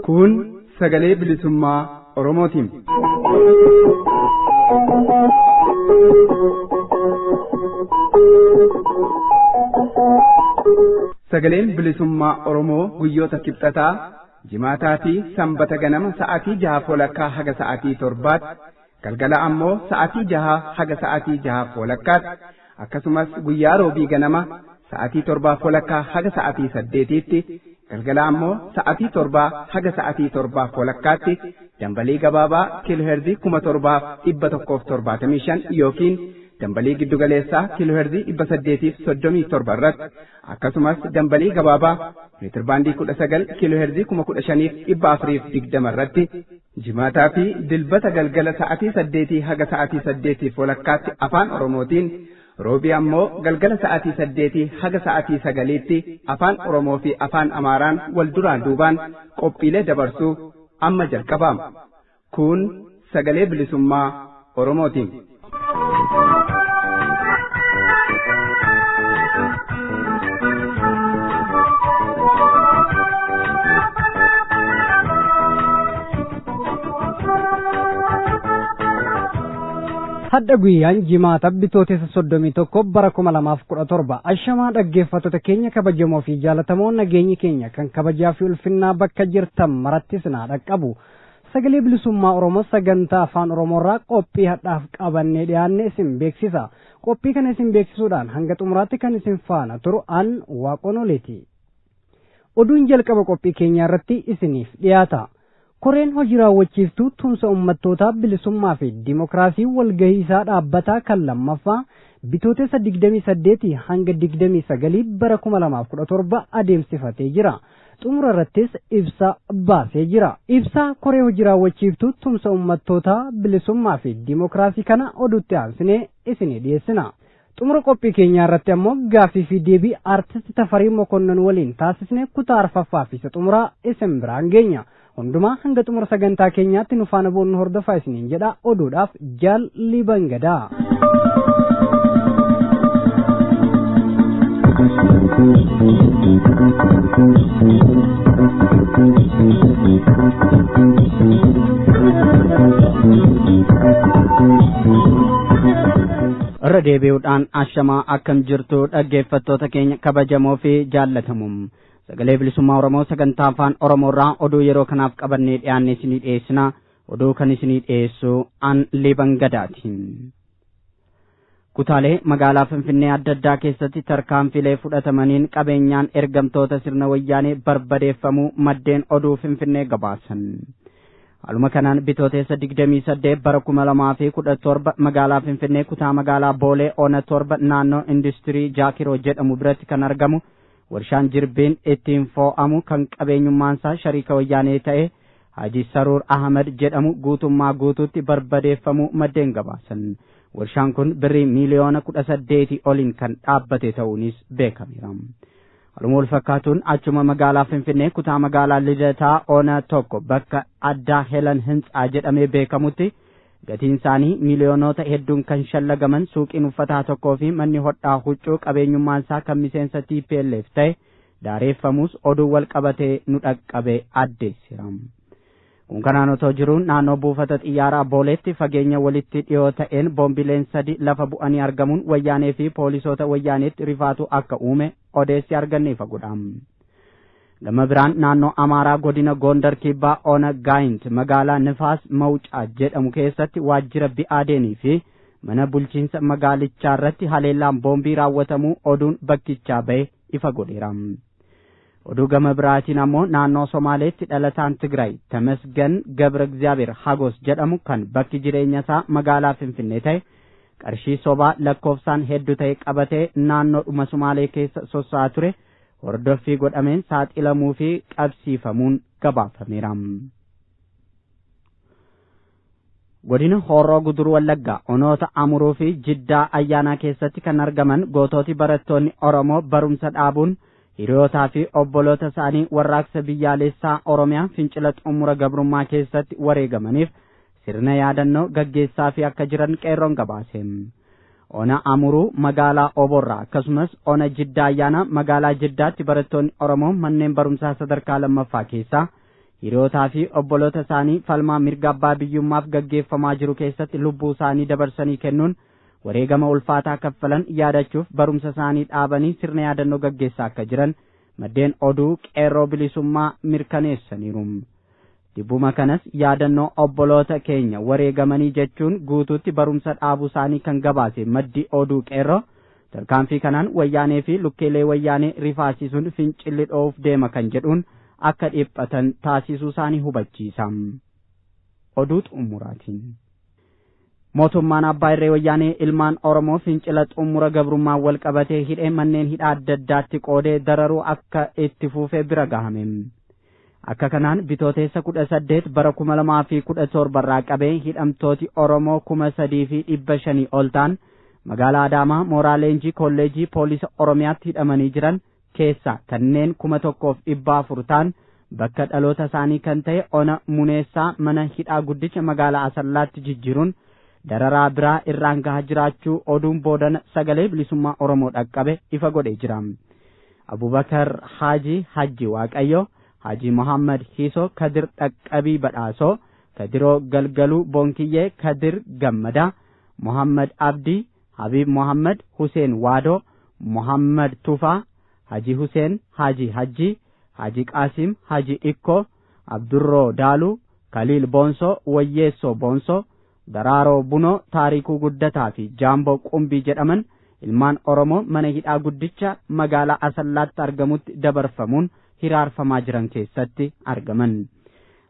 Kun sagalee bilisummaa Oromootiin. Sagaleen bilisummaa Oromoo guyyoota kibxataa jimaataa fi sanbata ganama sa'aatii 6:00 haga sa'aatii 7:00 galgala ammoo sa'aatii 6 haga sa'aatii 6:00 akkasumas guyyaa roobii ganama sa'aatii 7:00 haga sa'aatii 8:00tti galgala ammoo sa'aatii 7 haga sa'aatii 7:00tti dambalii gabaabaa kiilooherzii 7175 yookiin dambalii giddugaleessaa kiilooherzii 837 irratti akkasumas dambalii gabaabaa meetirbaandii 19 kiilooherzii 15420 irratti jimaataa fi dilbata galgala sa'aatii 8 haga sa'aatii 8:00tti afaan Oromootiin roobii ammoo galgala sa'aatii 8 haga sa'aatii 9tti afaan Oromoo fi afaan Amaaraan wal duraan duubaan qophiilee dabarsuu amma jalqabama. Kun sagalee bilisummaa Oromootiin. Hadda guyyaan jimaata bitootessa 31 bara 2017 ashamaa dhaggeeffattoota keenya kabajamoo fi jaalatamoo nageenyi keenya kan kabajaa fi ulfinnaa bakka jirtan marattis naa dhaqqabu sagalee bilisummaa Oromoo sagantaa afaan Oromoorraa qophii hadhaaf qabannee dhiyaanne isin beeksisa. Qophii kana isin beeksisuudhaan hanga xumuraatti kan isin faana turu an Waaqonoleeti. Oduun jalqaba qophii keenyaa irratti isiniif dhiyaata. Koreen hojii raawwachiiftuu tumsa uummattootaa bilisummaa fi dimokiraasii walgahii isaa dhaabbataa kan lammaffaa bitootessa 28 hanga 29 bara 2017 adeemsifatee jira. Xumura irrattis ibsa baasee jira. Ibsa koree hojii raawwachiiftuu tumsa uummattootaa bilisummaa fi dimokiraasii kana oduutti aansinee isinii dhiyeessina. Xumura qophii keenyaa irratti ammoo gaaffii fi deebii aartist Tafarii Mokonnon waliin taasisne kutaa arfaffaa fi xumuraa isin biraan geenya. Hundumaa hanga xumura sagantaa keenyaatti nu faana boonnu hordofaa isiniin jedha oduudhaaf Jaal Libangadaa. Irra deebi'uudhaan ashamaa akkam jirtu dhaggeeffattoota keenya kabajamoo fi jaallatamuum. Sagalee bilisummaa Oromoo sagantaa afaan Oromoorraa oduu yeroo kanaaf qabannee dhiyaanne isinii dhiyeessina. Oduu kan isinii dhiyeessu an Libangadaati. Kutaalee magaalaa Finfinnee adda addaa keessatti tarkaanfilee fudhatamaniin qabeenyaan ergamtoota sirna wayyaanee barbadeeffamuu maddeen oduu Finfinnee gabaasan. Haaluma kanaan bitootessa 28 bara 2017 magaalaa Finfinnee kutaa magaalaa Boolee Oona 7 naannoo Industirii Jaakiroo jedhamu biratti kan argamu warshaan jirbiin ittiin foo'amu kan qabeenyummaansaa shariika wayyaanee ta'e Haji Saruur Ahmed jedhamu guutummaa guutuutti barbadeeffamuu maddeen gabaasan. Warshaan kun birrii miliyoona 18 oliin kan dhaabbate ta'uunis beekameera. Haaluma wal fakkaatuun achuma magaalaa Finfinnee kutaa magaalaa Lidataa Oona 1 bakka addaa Helan Hintsaa jedhamee beekamutti gatiin isaanii miliyoonota hedduun kan shallagaman suuqiin uffataa tokkoo fi manni hodhaa huccuu qabeenyummaan isaa kan miseensa TPLF ta'e daareeffamus oduu wal qabatee nu dhaqqabe addeessira. Kun kanaan otoo jiruun naannoo buufata xiyyaaraa Booleetti fageenya walitti dhiyoo ta'een boombileen 3 lafa bu'anii argamuun wayyaanee fi poolisoota wayyaaneetti rifaatu akka uume odeessi arganne fagoodha. Gama biraan naannoo Amaaraa godina Gondar Kibbaa Oona Gaayint magaalaa Nifaas Mawucaa jedhamu keessatti waajjira bi'aadeenii fi mana bulchiinsa magaalichaa irratti haleellaan boombii raawwatamuu oduun bakkichaa ba'e ifa godheera. Oduu gama biraatiin ammoo naannoo Somaaleetti dhalataan Tigraay Tamasgan Gabra Egzaabeer Hagos jedhamu kan bakki jireenya isaa magaalaa Finfinnee ta'e qarshii sobaa lakkoofsaan hedduu ta'e qabatee naannoodhuma Somaalee keessa sossa'aa ture. Hordoffii godhameen saaxilamuu fi qabsiifamuun gabaafameera. Godina Horroo Guduruu Wallaggaa onoota Amuruu fi Jiddaa ayyaanaa keessatti kan argaman gootooti barattoonni Oromoo barumsa dhaabuun hiriyootaa fi obboloota isaanii warraaqsa biyyaalessaa Oromiyaa fincila xumura gabrummaa keessatti wareegamaniif sirna yaadannoo gaggeessaa fi akka jiran qeerroon gabaase. Ona Amuruu magaalaa Oborraa akkasumas ona Jiddaa Ayyaana magaalaa Jiddaatti barattoonni Oromoo manneen barumsaa sadarkaa lammaffaa keessaa hiriyootaa fi obboloota isaanii falmaa mirga abbaa biyyummaaf gaggeeffamaa jiru keessatti lubbuu isaanii dabarsanii kennuun wareegama ulfaataa kaffalan yaadachuuf barumsa isaanii dhaabanii sirna yaadannoo gaggeessaa akka jiran maddeen oduu qeerroo bilisummaa mirkaneessaniiru. Dibbuma kanas yaadannoo obboloota keenya wareegamanii jechuun guutuutti barumsa dhaabuu isaanii kan gabaase maddi oduu qeerroo tarkaanfii kanaan wayyaanee fi lukkeelee wayyaanee rifaasisuun fincilli dhoofuuf deema kan jedhuun akka dhiphatan taasisuu isaanii hubachiisa. Oduu xumuraatiin. Mootummaan Abbaa Irree Wayyaanee ilmaan Oromoo fincila xumura gabrummaa wal qabatee hidhee manneen hidhaa adda addaatti qoodee dararuu akka itti fufee bira gahame. Akka kanaan bitooteessa 18 bara 2017 irraa qabee hidhamtooti Oromoo 3,500 ol ta'an magaalaa Adaamaa mooraa leenjii kolleejii poolisa Oromiyaatti hidhamanii jiran keessaa kanneen 1,400 ta'an bakka dhaloota isaanii kan ta'e ona Muneessaa mana hidhaa guddicha magaalaa Asallaatti jijjiiruun dararaa biraa irraan gahaa jiraachuu oduun boodana sagalee bilisummaa Oromoo dhaqqabe ifa godhee jira. Abubakar Haji Waaqayyo, Haji Muhammad Hiso, Kadir Dhaqqabii Badhaasoo, Kadiroo Galgaluu Bonkiyyee, Kadir Gammadaa, Muhammad Abdii, Habib Muhammad, Huseen Waadoo, Muhammad Tufaa, Haji Huseen, Haji Hajji, Haji Qaasim, Haji Ikkoo, Abdurroo Daaluu, Kaliil Boonsoo, Wayyeessoo Boonsoo, Daraaroo Bunoo, Taarikuu Guddataa fi Jaamboo Qumbii jedhaman ilmaan Oromoo mana hidhaa guddicha magaalaa Asallaatti argamutti dabarfamuun hiraarfamaa jiran keessatti argaman.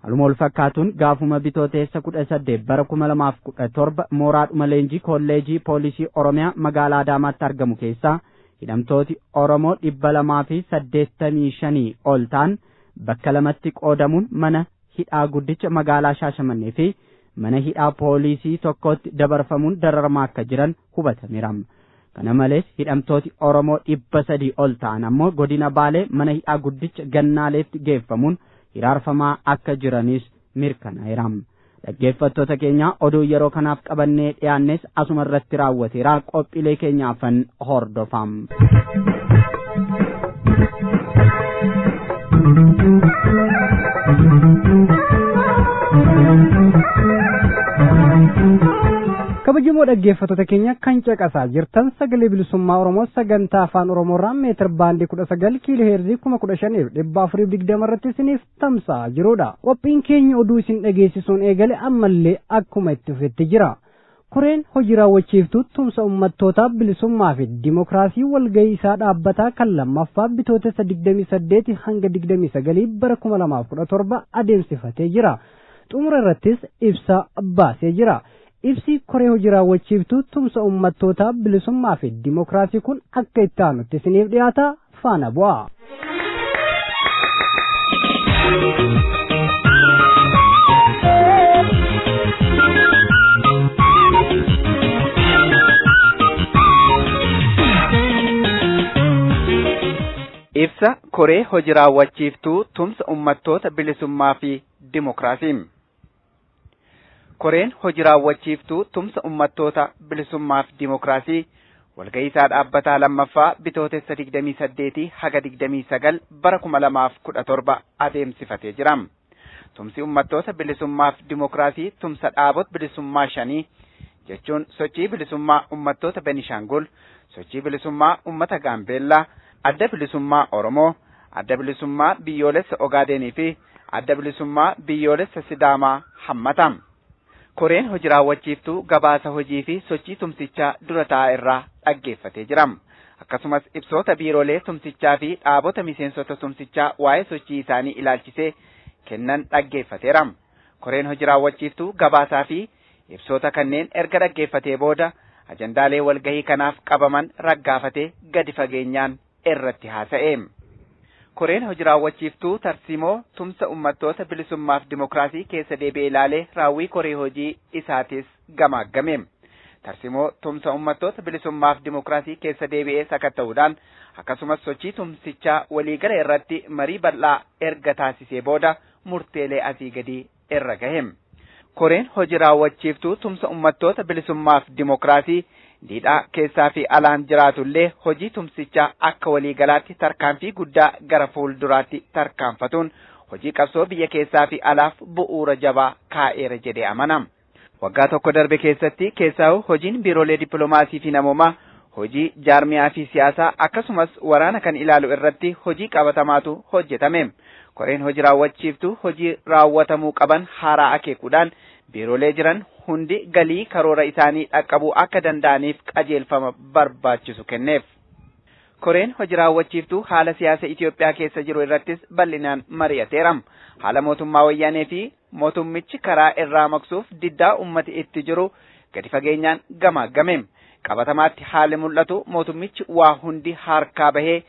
Haaluma wal fakkaatuun gaafuma bitooteessa 18 bara 2017 mooraadhuma leenjii kolleejii poolisii Oromiyaa magaalaa Adaamaatti argamu keessaa hidhamtooti Oromoo 285 ol ta'an bakka lamatti qoodamuun mana hidhaa guddicha magaalaa Shaashamannee fi mana hidhaa poolisii tokkotti dabarfamuun dararamaa akka jiran hubatameera. Kana malees hidhamtooti Oromoo 300 ol ta'an ammoo godina Baalee mana hidhaa guddicha Gannaaleetti geeffamuun hiraarfamaa akka jiranis mirkanaa'eera. Dhaggeeffattoota keenya oduu yeroo kanaaf qabannee dhiyaannes asuma irratti raawwateera. Qophiilee keenyaafan hordofaa. Kabajamoo dhaggeeffattoota keenya kan caqasaa jirtan sagalee bilisummaa Oromoo sagantaa afaan Oromoorraa meetir baandii 19 kiiloo heerzii 15,420 irratti isiniif tamsa'aa jirudha. Qophiin keenya oduu isin dhageessisuun eegale ammallee akkuma itti fufetti jira. Koreen hojii raawwachiiftuu tumsa uummattootaa bilisummaa fi dimookiraasii walgahii isaa dhaabbataa kan lammaffaa bitootessa 28 hanga 29 bara 2017 adeemsifatee jira. Xumura irrattis ibsa baasee jira. Ibsi koree hojii raawwachiiftuu tumsa uummattootaa bilisummaa fi dimookiraasii kun akka itti aanutti isiniif dhiyaata faana bu'aa. Ibsa koree hojii raawwachiiftuu tumsa uummattoota bilisummaa fi dimookiraasii. Koreen hojii raawwachiiftuu tumsa uummattoota bilisummaaf dimookiraasii walgahii isaa dhaabbataa lammaffaa bitootessa 28 haga 29 bara 2017 adeemsifatee jira. Tumsi uummattoota bilisummaaf dimookiraasii tumsa dhaabot bilisummaa 5 jechuun sochii bilisummaa uummattoota Benishaangul, sochii bilisummaa uummata Gaambeellaa, adda bilisummaa Oromoo, adda bilisummaa biyyoolessa Ogaadenii fi adda bilisummaa biyyoolessa Sidaamaa hammata. Koreen hojii raawwachiiftuu gabaasa hojii fi sochii tumsichaa dura taa'aa irraa dhaggeeffatee jira. Akkasumas ibsoota biiroolee tumsichaa fi dhaabota miseensota tumsichaa waa'ee sochii isaanii ilaalchisee kennan dhaggeeffateera. Koreen hojii raawwachiiftuu gabaasaa fi ibsoota kanneen erga dhaggeeffatee booda ajandaalee walgahii kanaaf qabaman raggaafatee gadi fageenyaan irratti haasa'e. Koreen hojii raawwachiiftuu tarsiimoo tumsa uummattoota bilisummaaf dimookiraasii keessa deebi'ee ilaalee raawwii koree hojii isaatis gamaaggame. tarsimoo tumsa uummattoota bilisummaaf dimokiraasii keessa deebi'ee sakatta'uudhaan akkasumas sochii tumsichaa waliigala irratti marii bal'aa erga taasisee booda murteelee asii gadii irra gahe. Koreen hojii raawwachiiftuu tumsa uummattoota bilisummaaf dimokiraasii diidhaa keessaa fi alaan jiraatullee hojii tumsichaa akka waliigalaatti tarkaanfii guddaa gara fuulduraatti tarkaanfatuun hojii qabsoo biyya keessaa fi alaaf bu'uura jabaa kaa'eera jedhee amanam. Waggaa tokko darbe keessatti keessaa'u hojiin biiroolee dippiloomaasii fi namoomaa hojii jaarmiyaa fi siyaasaa akkasumas waraana kan ilaalu irratti hojii qabatamaatu hojjetame. Koreen hojii raawwachiiftuu hojii raawwatamuu qaban haaraa akeekuudhaan biiroolee jiran hundi galii karoora isaanii dhaqqabuu akka danda'aniif qajeelfama barbaachisu kenneef. Koreen hojii raawwachiiftuu haala siyaasa Itoophiyaa keessa jiru irrattis bal'inaan mari'ateera. Haala mootummaa wayyaanee fi mootummichi karaa irraa maqsuuf diddaa ummati itti jiru gadi fageenyaan gamaagame. Qabatamaatti haalli mul'atu mootummichi waa hundi harkaa bahee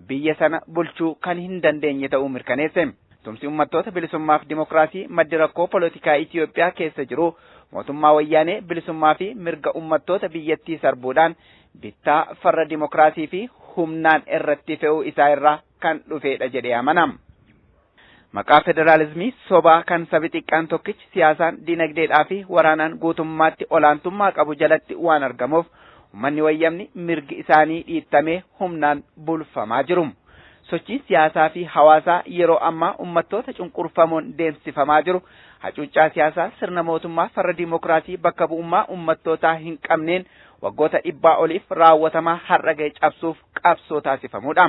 biyya sana bulchuu kan hin dandeenye ta'uu mirkaneesse. Tumsi uummattoota bilisummaaf dimokiraasii maddi rakkoo poolitikaa Itoophiyaa keessa jiru mootummaa wayyaanee bilisummaa fi mirga uummattoota biyyattii sarbuudhaan bittaa farra dimokiraasii fi humnaan irratti fe'uu isaa irraa kan dhufeedha jedhee amanam. Maqaa federaalizimii sobaa kan sabi xiqqaan tokkichi siyaasaan, dinagdeedhaa fi waraanaan guutummaatti olaantummaa qabu jalatti waan argamuuf ummanni wayyamni mirgi isaanii dhiittamee humnaan bulfamaa jiru. Sochiin siyaasaa fi hawaasaa yeroo ammaa uummattoota cunqurfamoon deemsifamaa jiru hacuuccaa siyaasaa sirna mootummaa farra dimokiraasii bakka bu'ummaa uummattootaa hin qabneen waggoota 100 oliif raawwatamaa har'a ga'e cabsuuf qabsoo taasifamuudha.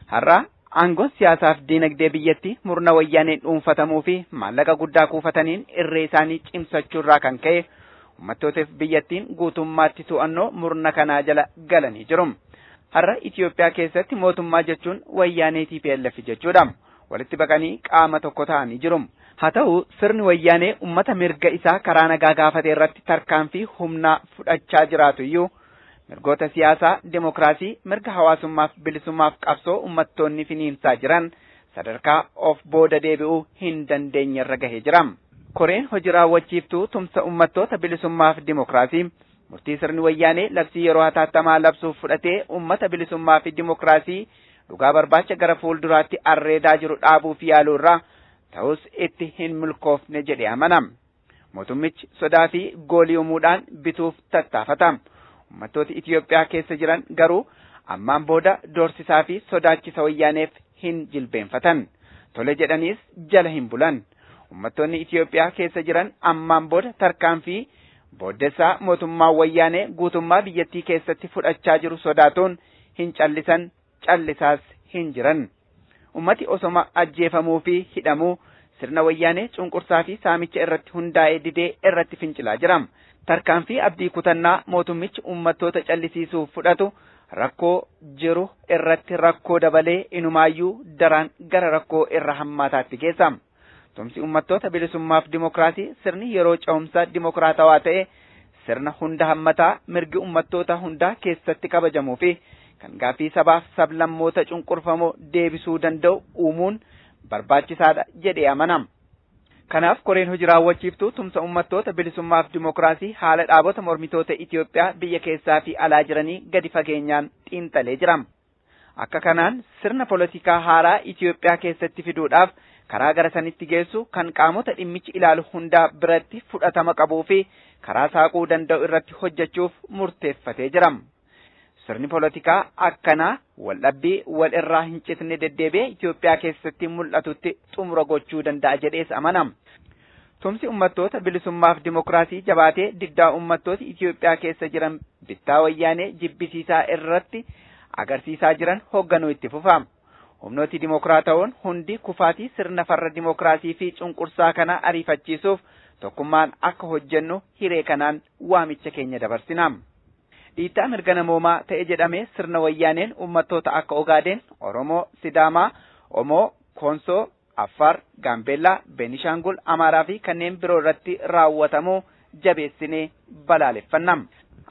Har'a aangoon siyaasaaf dinagdee biyyatti murna wayyaaneen dhuunfatamuu fi maallaqa guddaa kuufataniin irree isaanii cimsachuurraa kan ka'e uummattootaaf biyyattiin guutummaatti to'annoo murna kanaa jala galanii jiru. Har'a Itoophiyaa keessatti mootummaa jechuun wayyaanee TPLF jechuudha. Walitti baqanii qaama tokko ta'anii jiru. Haa ta'u sirni wayyaanee uummata mirga isaa karaa nagaa gaafate irratti tarkaanfii humnaa fudhachaa jiraatu iyyuu mirgoota siyaasaa, demokraasii, mirga hawaasummaaf bilisummaaf qabsoo uummattoonni finiinsaa jiran sadarkaa of booda deebi'uu hin dandeenye irra gahee jira. Koreen hojii raawwachiiftuu tumsa uummattoota bilisummaaf dimokiraasii murtii sirni wayyaanee labsii yeroo hatattamaa labsuuf fudhatee uummata bilisummaa fi dimokiraasii dhugaa barbaacha gara fuulduraatti arreedaa jiru dhaabuuf yaaluu irraa ta'us itti hin milkoofne jedhee amanam. Mootummichi sodaa fi goolii uumuudhaan bituuf tattaafata. Uummattooti Itoophiyaa keessa jiran garuu ammaan booda doorsisaa fi sodaachisa wayyaaneef hin jilbeenfatan. Tole jedhaniis jala hin bulan. Uummattoonni Itoophiyaa keessa jiran ammaan booda tarkaanfii booddessaa mootummaa wayyaanee guutummaa biyyattii keessatti fudhachaa jiru sodaatuun hin callisan, callisaas hin jiran. Ummati osoma ajjeefamuu fi hidhamuu sirna wayyaanee cunqursaa fi saamicha irratti hundaa'ee didee irratti fincilaa jira. Tarkaanfii abdii kutannaa mootummichi uummattoota callisiisuuf fudhatu rakkoo jiru irratti rakkoo dabalee inumaayyuu daraan gara rakkoo irra hammaataatti geessa. Tumsi uummattoota bilisummaaf dimokiraasii sirni yeroo ce'umsaa dimokiraatawaa ta'e sirna hunda hammataa mirgi uummattoota hundaa keessatti kabajamuu fi kan gaaffii sabaaf sablammoota cunqurfamoo deebisuu danda'u uumuun barbaachisaadha jedhee amanam. Kanaaf koreen hojii raawwachiiftuu tumsa uummattoota bilisummaaf dimokiraasii haala dhaabota mormitoota Itoophiyaa biyya keessaa fi alaa jiranii gadi fageenyaan xiinxalee jira. Akka kanaan sirna poolitikaa haaraa Itoophiyaa keessatti fiduudhaaf karaa gara sanitti geessu kan qaamota dhimmichi ilaalu hundaa biratti fudhatama qabuu fi karaa saaquu danda'u irratti hojjechuuf murteeffatee jira. Sirni poolitikaa akkanaa waldhabbii wal irraa hin citne deddeebi'ee Itoophiyaa keessatti mul'atutti xumura gochuu danda'a jedhees amanam. Tumsi uummattoota bilisummaaf dimokiraasii jabaatee diddaa uummattoota Itoophiyaa keessa jiran bittaa wayyaanee jibbisiisaa irratti agarsiisaa jiran hoogganuu itti fufa. Humnooti dimokiraatawoon hundi kufaatii sirna farra dimokiraasii fi cunqursaa kana ariifachiisuuf tokkummaan akka hojjennu hiree kanaan waamicha keenya dabarsina. Dhiittaa mirga namoomaa ta'e jedhamee sirna wayyaaneen uummattoota akka Ogaadeen, Oromoo, Sidaamaa, Omoo, Koonsoo, Affaar, Gaambeellaa, Beenishaangul, Amaaraa fi kanneen biroo irratti raawwatamuu jabeessinee balaaleffannam.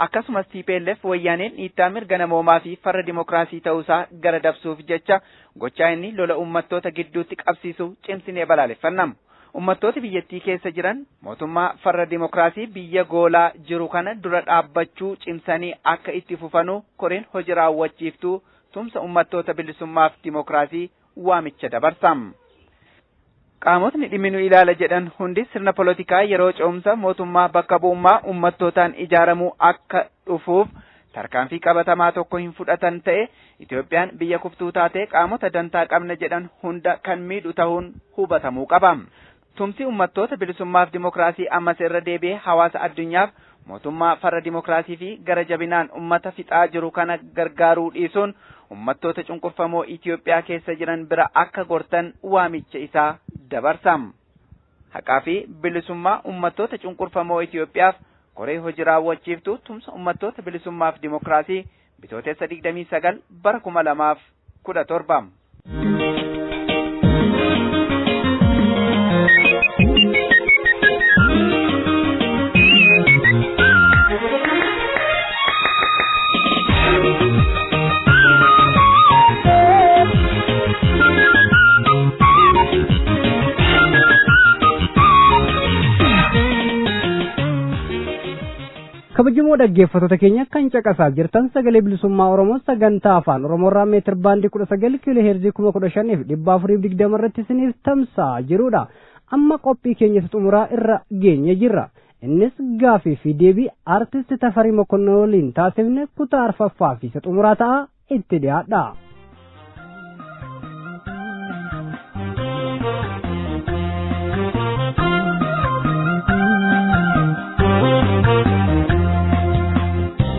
Akkasumas TPLF wayyaaneen dhiittaa mirga namoomaa fi farra dimokiraasii ta'uusaa gara dabsuuf jecha gochaa inni lola uummattoota gidduutti qabsiisu cimsinee balaaleffannam. ummattoota biyyattii keessa jiran mootummaa farra dimokiraasii biyya goolaa jiru kana dura dhaabbachuu cimsanii akka itti fufanu koreen hojii raawwachiiftuu tumsa ummattoota bilisummaaf dimokiraasii waamicha dabarsam. Qaamotni dhimmi ilaala jedhan hundi sirna politikaa yeroo ce'umsa mootummaa bakka bu'ummaa ummattootaan ijaaramuu akka dhufuuf tarkaanfii qabatamaa tokko hin fudhatan ta'e Itoophiyaan biyya kuftuu taatee qaamota dantaa qabna jedhan hunda kan miidhu ta'uun hubatamuu qaba. Tumsi ummattoota bilisummaaf dimokiraasii ammas irra deebi'ee hawaasa addunyaaf mootummaa farra dimokiraasii fi gara jabinaan ummata fixaa jiru kana gargaaruu dhiisuun ummattoota cunqurfamoo Itoophiyaa keessa jiran bira akka gortan waamicha isaa dabarsam. Haqaa fi bilisummaa ummattoota cunqurfamoo Itoophiyaaf koree hojii raawwachiiftuu tumsa ummattoota bilisummaaf dimokiraasii bitootessa 29 bara 2017. kabajamoo dhaggeeffattoota keenya kan caqasaa jirtan sagalee bilisummaa Oromoo sagantaa afaan Oromoorraa meetir baandii 19 kiiloo heerzii 15,420 irratti isiniif tamsa'aa jirudha. Amma qophii keenya xumuraa irra geenye jirra. Innis gaafii fi deebii artist Tafarii Mokonnon waliin taasifne kutaa arfaffaa fi xumuraa ta'a itti dhiyaadha.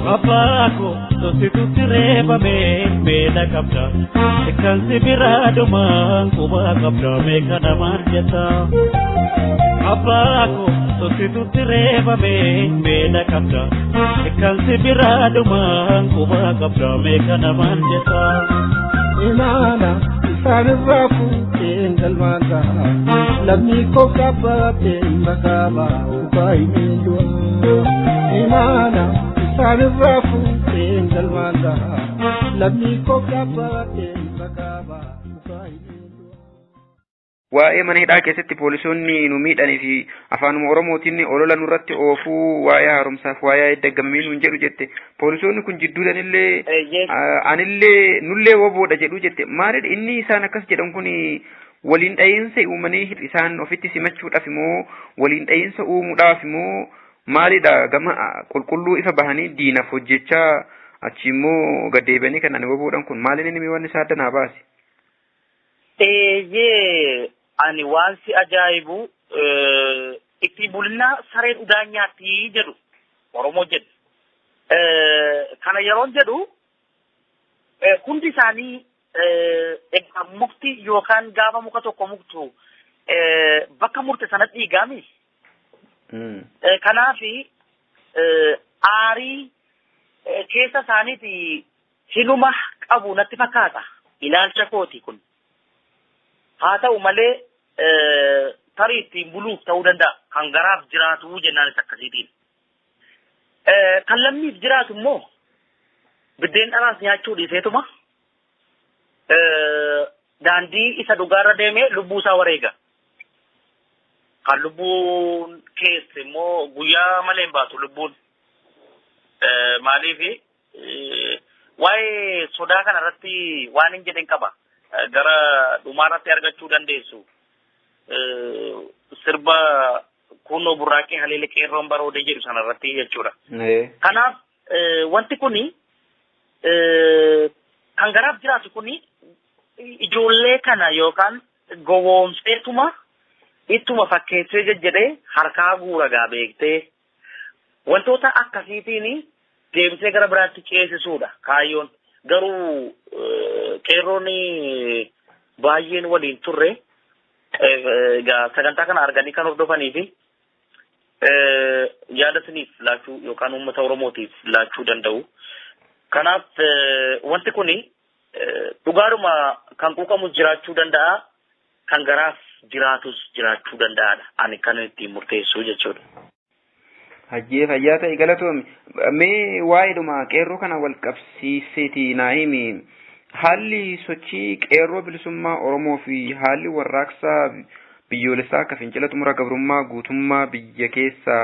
Abako sostituti rebame beda kapta kan sibiraduma kuba kapta me kana marjata Abako sostituti rebame beda kapta kan sibiraduma kuba kapta me kana marjata Imana sarvaku engal manda lammi ko kappa makaba ubai milwa Imana sarvaku engal manda lammi ko kappa makaba ubai milwa Waa'ee mana hidhaa keessatti poolisoonni nu miidhanii fi afaan Oromootiin olola nurratti oofuu waa'ee haaromsaaf waa'ee daggamii nuun jedhu jette poolisoonni kun jidduudhaan illee anillee nullee woboodha jedhu jette maalidha inni isaan akkas jedhan kun waliin dha'iinsa uumanii isaan ofitti simachuudhaaf immoo waliin dha'iinsa uumuudhaaf immoo maalidha gama qulqulluu ifa bahanii diinaaf hojjechaa achi immoo gaddeebanii kan ani woboodhan kun maaliin inni waan isaa addanaa baasi? Ani waan si ajaa'ibu itti bulina sareen udaanyaatti jedhu Oromoo jedhu. Kana yeroon jedhu hundi isaanii mukti yookaan gaafa muka tokko muktu bakka murte sanatti dhiigami. Kanaafi aarii keessa isaaniiti hinuma qabu natti fakkaata ilaalcha kooti kun. Haa ta'u malee tarii ittiin buluuf ta'uu danda'a. Kan garaaf jiraatu jennaan isa akkasiitiin. Kan lammiif jiraatu immoo biddeen dharaas nyaachuu dhiiseetuma daandii isa dhugaarra deemee lubbuu isaa wareega. Kan lubbuun keessa immoo guyyaa malee hin baatu lubbuun. Maaliifi waa'ee sodaa kanarratti waan hin jedhin qaba. Gara dhumaarratti argachuu dandeessu sirba kunoo burraaqee haleele qeerroon baroode jedhu sanarratti jechuudha. Kanaaf wanti kuni kan garaaf jiraatu kuni ijoollee kana yookaan gowwoomseetuma ittuma fakkeessee jedhee harkaa guuragaa beektee wantoota akkasiitiin deebisee gara biraatti ceesisuudha kaayyoon. Garuu qeerroonni baay'een waliin turre sagantaa kana arganii kan hordofanii fi yaada isiniif laachuu yookaan uummata Oromootiif laachuu danda'u. Kanaaf wanti kuni dhugaadhuma kan quuqamus jiraachuu danda'a, kan garaaf jiraatus jiraachuu danda'aadha. Ani kan ittiin murteessu jechuudha. Hajjee fayyaa ta'e galatoomi. Mee waa'eedhuma qeerroo kana wal qabsiiseeti naa himi. Haalli sochii qeerroo bilisummaa Oromoo fi haalli warraaqsaa biyyoolessaa akka fincila xumura gabrummaa guutummaa biyya keessaa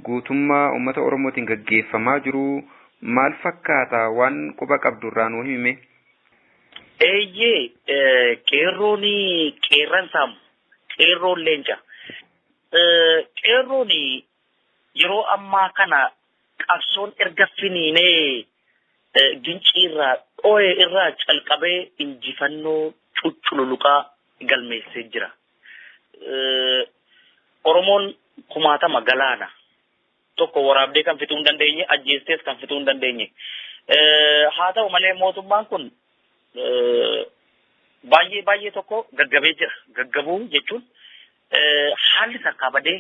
guutummaa uummata Oromootiin gaggeeffamaa jiru maal fakkaata waan quba qabdurraa nuu himi? Qeerroon qeerran saamu qeerroon leenca. Qeerroon yeroo ammaa kana qabsoon erga finiinee ginciirraa dhoo'ee irraa calqabee injifannoo cucculuqaa galmeessee jira. Oromoon kumaatama galaana tokko waraabdee kan fixuu hin dandeenye, ajjeestees kan fixuu hin dandeenye. Haa ta'u malee mootummaan kun baay'ee tokko gaggabee jira. Gaggabuu jechuun haalli sarkaa badee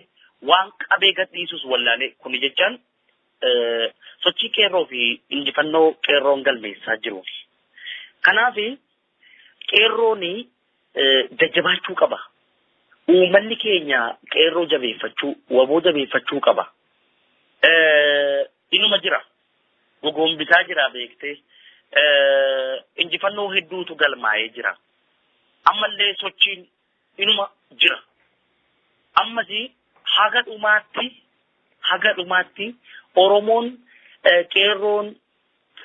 waan qabee gadhiisus wallaalee kuni jechaan sochii qeerroo fi injifannoo qeerroon galmeessaa jiru. Kanaaf qeerroon jajjabaachuu qaba. Uummanni keenya qeerroo jabeeffachuu, waboo jabeeffachuu qaba. Inuma jira. Gogoombisaa jira beektee. Injifannoo hedduutu galmaa'ee jira. Ammallee sochiin inuma jira. Ammas haga dhumaatti Oromoon qeerroon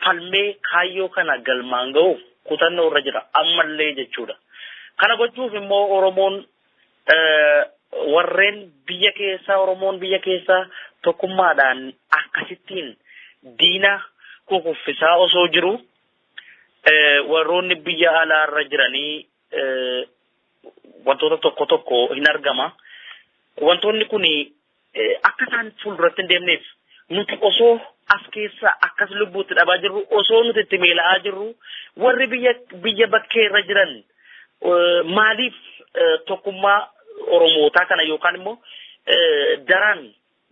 falmee kaayyoo kana galmaan ga'uuf kutannoo irra jira. Ammallee jechuudha. Kana gochuuf immoo Oromoon warreen Oromoon biyya keessaa tokkummaadhaan akkasittiin diina kukuffisaa osoo jiru warroonni biyya alaarra jiranii wantoota tokko hin argama. Wantoonni kun akka isaan fuulduratti hin deemneef nuti osoo as keessa akkas lubbuutti dhabaa jirru osoo nuti itti miila'aa jirru warri biyya bakkee irra jiran maaliif tokkummaa Oromootaa kana yookaan immoo daraan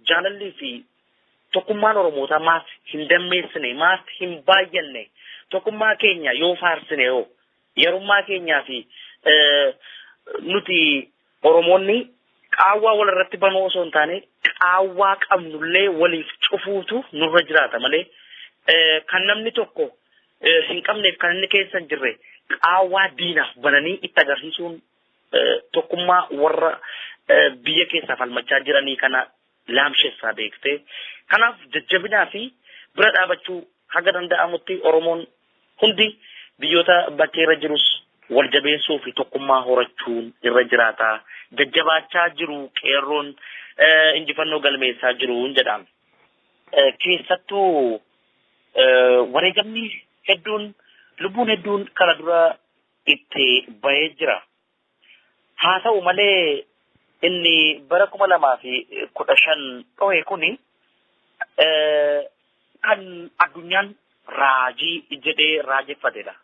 jaalallii fi tokkummaan Oromootaa maaf hin dammeessine, maaf hin baay'anne, tokkummaa keenya yoo faarsine yoo yerummaa keenyaa fi nuti Oromoonni qaawwaa walirratti banuu osoo hin taane qaawwaa qabnullee waliif cufuutu nurra jiraata malee kan namni tokko hin qabneef kan inni keessa hin jirre qaawwaa diinaaf bananii itti agarsiisuun tokkummaa warra biyya keessaa falmachaa jiranii kana laamsheessaa beektee. Kanaaf jajjabinaa fi bira dhaabachuu haga danda'amutti Oromoon hundi biyyoota bakkee irra jirus wal jabeessuu fi tokkummaa horachuun irra jiraata. Jajjabaachaa jiru qeerroon injifannoo galmeessaa jiru jedhama. Keessattuu wareegamni hedduun lubbuun hedduun kana dura itti bahee jira. Haa ta'u malee inni bara 2015 dhohe kuni kan addunyaan raajii jedhee raajeffatedha.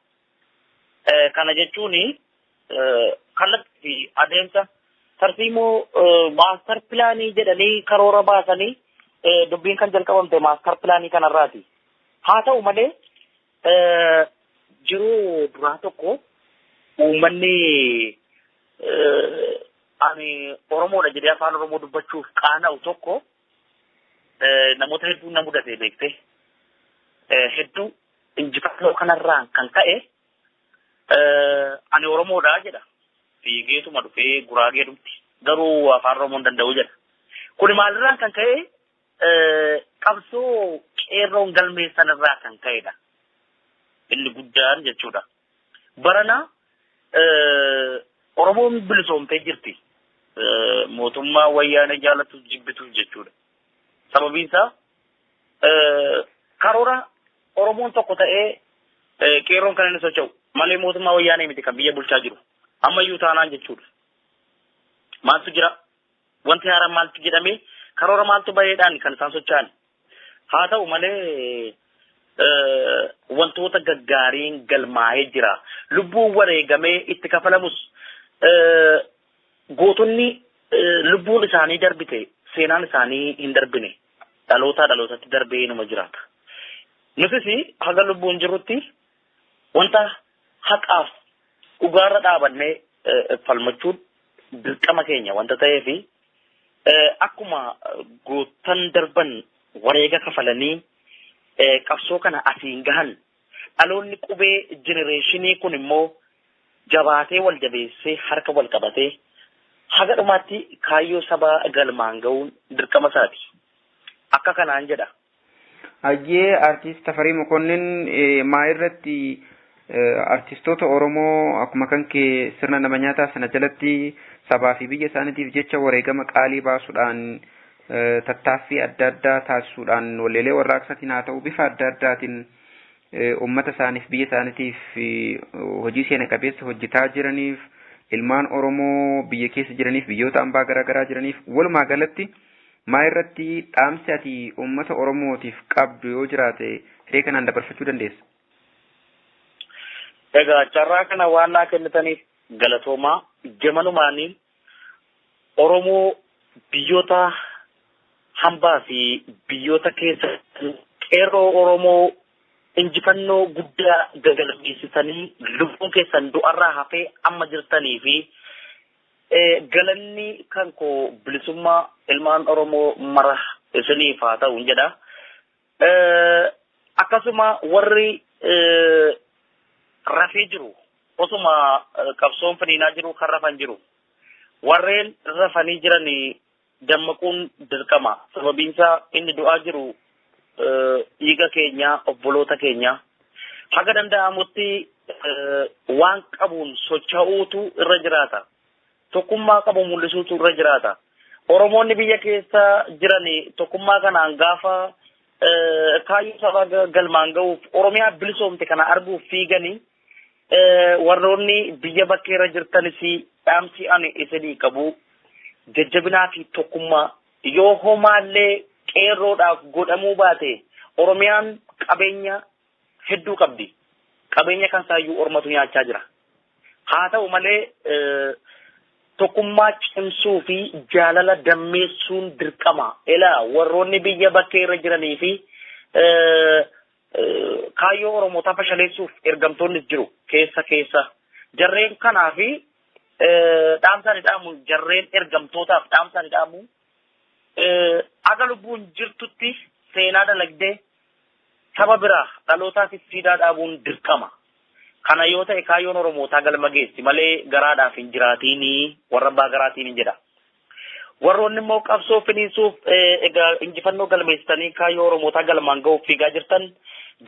Kana jechuun kallattii adeemsa tartiimoo maaster pilaanii jedhanii karoora baasanii dubbiin kan jalqabamte maaster pilaanii kanarraati. Haa ta'u malee jiruu duraa tokko uummanni ani Oromoodha jedhee afaan Oromoo dubbachuuf qaana'u tokko namoota hedduu na mudate beekte. Hedduu injifannoo kanarraan kan ka'e ani Oromoodha jedha. Fiigeetuma dhufee Guraagee dhufti. Garuu afaan Oromoo hin danda'u jedha. Kuni maalirraan kan ka'e qabsoo qeerroon galmeessan irraa kan ka'edha. Inni guddaan jechuudha. Barana Oromoon bilisoomtee jirti. Mootummaa wayyaanee jaalatu jibbituuf jechuudha. Sababiin isaa karoora Oromoon tokko ta'ee qeerroon kan inni socho'u malee mootummaa wayyaanee miti kan biyya bulchaa jiru. Ammayyuu taanaan jechuudha. Maaltu jira? Wanti haaraan maaltu jedhamee karoora maaltu baheedhaan kan isaan socho'an. Haa ta'u malee wantoota gaggaariin galmaa'ee jira. Lubbuun wareegamee itti kafalamus gootonni lubbuun isaanii darbite seenaan isaanii hin darbine dhalootatti darbee inuma jiraata. Nutis haga lubbuun jirrutti wanta haqaaf dhugaarra dhaabannee falmachuun dirqama keenya wanta ta'eefi akkuma gootan darban wareega kafalanii qabsoo kana asiin gahan dhaloonni qubee jenereeshinii kun immoo jabaatee wal jabeessee harka wal qabatee haga dhumaatti kaayyoo sabaa galmaan ga'uun dirqama isaati. Akka kanaan jedha. Hayyee artiist Tafarii Mokonnin maa irratti artistoota Oromoo akkuma kan kee sirna nama nyaataa sana jalatti sabaa fi biyya isaaniitiif jecha wareegama qaalii baasuudhaan tattaaffii adda addaa taasisuudhaan walleelee warraaqsaatiin haa ta'u bifa adda addaatiin ummata isaaniif biyya isaaniitiif hojii seena qabeessa hojjetaa jiraniif ilmaan Oromoo biyya keessa jiraniif biyyoota ambaa garaagaraa jiraniif walumaa galatti maa irratti dhaamsi ati ummata Oromootiif qabdu yoo jiraate hiree kanaan dabarfachuu dandeessa? Egaa carraa kana waan naa kennitaniif galatoomaa jamanumaaniin Oromoo biyyoota hambaa fi biyyoota keessa qeerroo Oromoo injifannoo guddaa galmeessitanii lubbuun keessan du'arraa hafee amma jirtanii fi galanni kan koo bilisummaa ilmaan Oromoo mara isiniif haa ta'u jedha. Akkasuma warri rafee jiru osuma qabsoon finiinaa jiru kan rafan jiru warreen rafanii jiran dammaquun dirqama. Sababiinsaa inni du'aa jiru dhiiga keenya obboloota keenya haga danda'amutti waan qabuun socho'uutu irra jiraata. Tokkummaa qabu mul'isuutu irra jiraata. Oromoonni biyya keessa jiran tokkummaa kanaan gaafa kaayyoo sabaa galmaan ga'uuf Oromiyaa bilisoomte kana arguuf fiiganii warroonni biyya bakkeerra jirtanis dhaamsi ani isinii qabu jajjabinaa fi tokkummaa yoo homaallee qeerroodhaaf godhamuu baate Oromiyaan qabeenya hedduu qabdi. Qabeenya kan saayyuu ormatu nyaachaa jira. Haa ta'u malee tokkummaa cimsuu fi jaalala dammeessuun dirqama. Elaa warroonni biyya bakkeerra jiranii fi kaayyoo Oromootaa fashaleessuuf ergamtoonni jiru keessa. Jarreen kanaa fi dhaamsaan dhaamu jarreen ergamtootaaf dhaamsaan dhaamu aga lubbuun jirtutti seenaa dalagdee saba biraa dhalootaaf siidaa dhaabuun dirqama. Kana yoo ta'e kaayyoon Oromootaa galma geessi malee garaadhaaf hin jiraatiin warra abbaa garaatiin hin jedha. Warroonni immoo qabsoo finiisuuf egaa injifannoo galmeessitanii kaayyoo Oromootaa galmaan ga'uuf fiigaa jirtan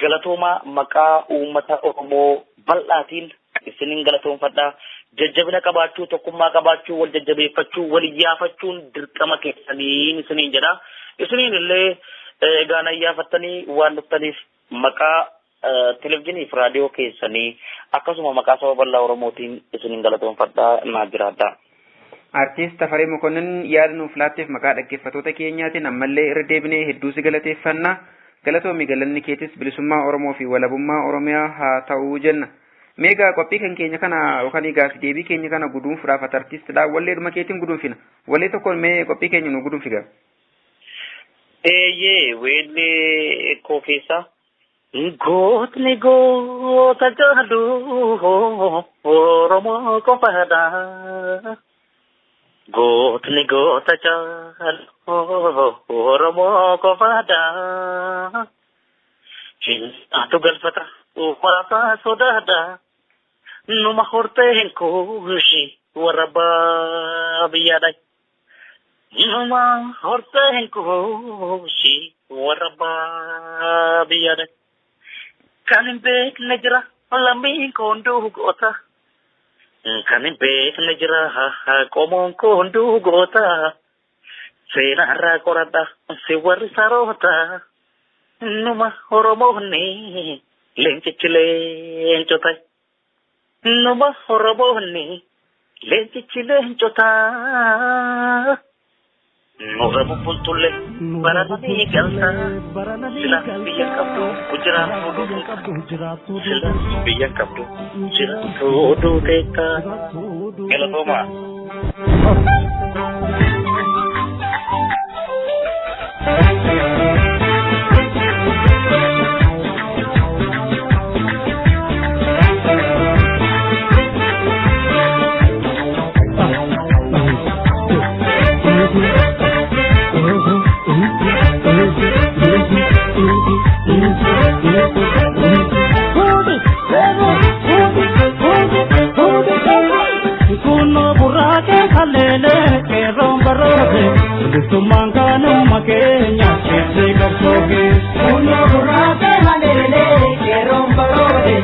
galatoomaa maqaa uummata Oromoo bal'aatiin isiniin galatoonfadhaa. Jajjabina qabaachuu, tokkummaa qabaachuu, wal jajjabeeffachuu, wal iyyaafachuun dirqama keessaniin isiniin jedha. Isiniin illee egaa nayyaafattanii waan dhuftaniif maqaa televizyiinii fi raadiyoo keessanii akkasuma maqaa saba bal'aa Oromootiin isiniin galatoonfadhaa naa jiraadha. Artiist Tafarii Mokonnin yaada nuuf laatteef maqaa dhaggeeffattoota keenyaatiin ammallee irra deebinee hedduu si galateeffanna. Galatoomi galanni keetis bilisummaa Oromoo fi walabummaa Oromiyaa haa ta'uu jenna. Meegaa qophii kan keenya kana yookaan gaaffii deebii keenya kana guduunfuudhaaf artiistidha. Wallee dhuma keetiin guduunfina. Wallee tokkoon mee qophii keenya nu guduunfiga. Weellee koo keessa. Gootni goota jaadu Oromoo qofaadha. Gootni goota jaadu Oromoo qofaadha. Hintaatu galfata uffata sodaadha. Numa hortee hin kuushi warra baadiyyaadha. Numa hortee hin kuushi warra baadiyyaadha. Kan hin beekne jira lammiin koo hunduu goota. Kan hin beekne jira qomoon koo hunduu goota. Seenaarraa qoradha si warri saroota. Numa Oromoonni leencichi leencota. Numa Oromoonni leencichi leencota. Nurra bubbultulle barananii galta. Sila biyya qabdu jiraattu. Sila biyya qabdu jiraattu duuteetta. Galatoomaa. Kuno burake kalele makeenya keessa qabsooke. Kunoo gurraate haleele qeerroon baroode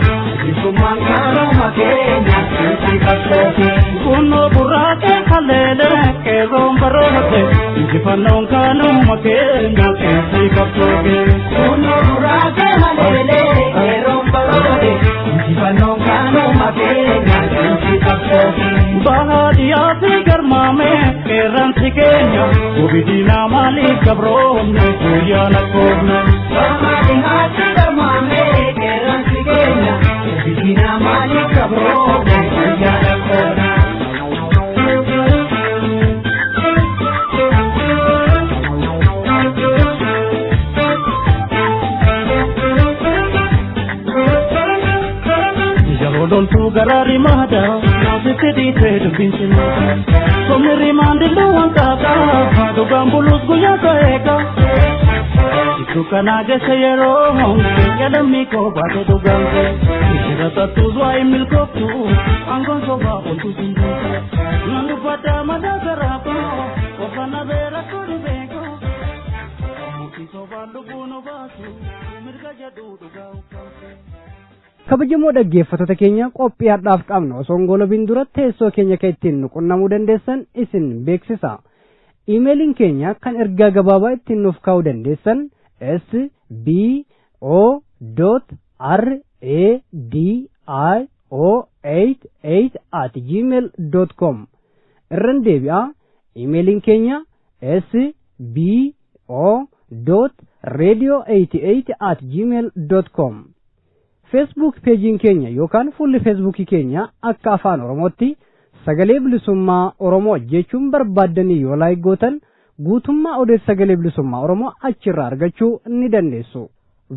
bilisummaan kaanuu makeenya keessa qabsooke. Kunoo gurraate haleele qeerroon baroode injifannoon kaanuu makeenya keessa qabsooke. Kunoo gurraate haleele qeerroon baroode injifannoon kaanuu makeenya keessa qabsooke. Bahaadiyaa fi garmaame qeerransi keenya gubidina maaliif gabroomne guyyaa lakkoofne. Bahaadiyaa fi garmaame qeerransi keenya gubidina maaliif gabroomne guyyaa lakkoofne. Doltu garari mahada naasite diite dubbinchina somni rimaandillee wantaaka haadhu gaambulus guyyaa ta'eeka itti kana geesse yeroo yaadamni koo baate dhugaante ishira tattuus waa'ee milkooftu aangoon sobaa oltu simboota nan dubbaddaa madaa garaafaa ofana beera kuni beeko muki sobaan lubbuu nu baasu mirga jedhu dhugaa uffaate. Kabajamoo dhaggeeffattoota keenya qophii har'aaf qabnu osoo hin goolabiin dura teessoo keenya kan ittiin nu qunnamuu dandeessan isin beeksisa. Iimeeliin keenya kan ergaa gabaabaa ittiin nuuf kaa'uu dandeessan sbo.radio88@gmail.com irran deebi'a. Iimeeliin keenya sbo.radio88@gmail.com. Facebook peejiin keenya yookaan fuulli Facebookii keenya akka afaan Oromootti sagalee bilisummaa Oromoo jechuun barbaaddanii yoo laayik gootan guutummaa odeessa sagalee bilisummaa Oromoo achirraa argachuu ni dandeessu.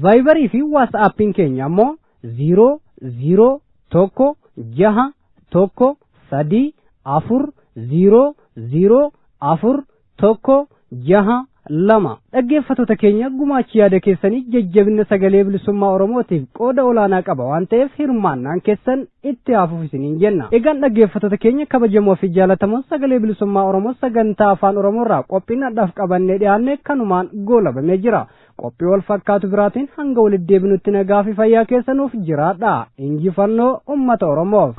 Vaayibarii fi Waatsaappiin keenya ammoo 001134104 dhaggeeffattoota keenya gumaachi yaada keessanii jajjabina sagalee bilisummaa Oromootiif qooda olaanaa qaba waan ta'eef hirmaannaan keessan itti haafuuf isiniin jenna. Egaan dhaggeeffattoota keenya kabajamoo fi jaalatamoo sagalee bilisummaa Oromoo sagantaa afaan Oromoorraa qophiin addaaf qabannee dhiyaanne kanumaan goolabamee jira. Qophii wal fakkaatu biraatiin hanga walitti deebinutti nagaa fi fayyaa keessanuuf jiraadha. Injifannoo uummata Oromoof.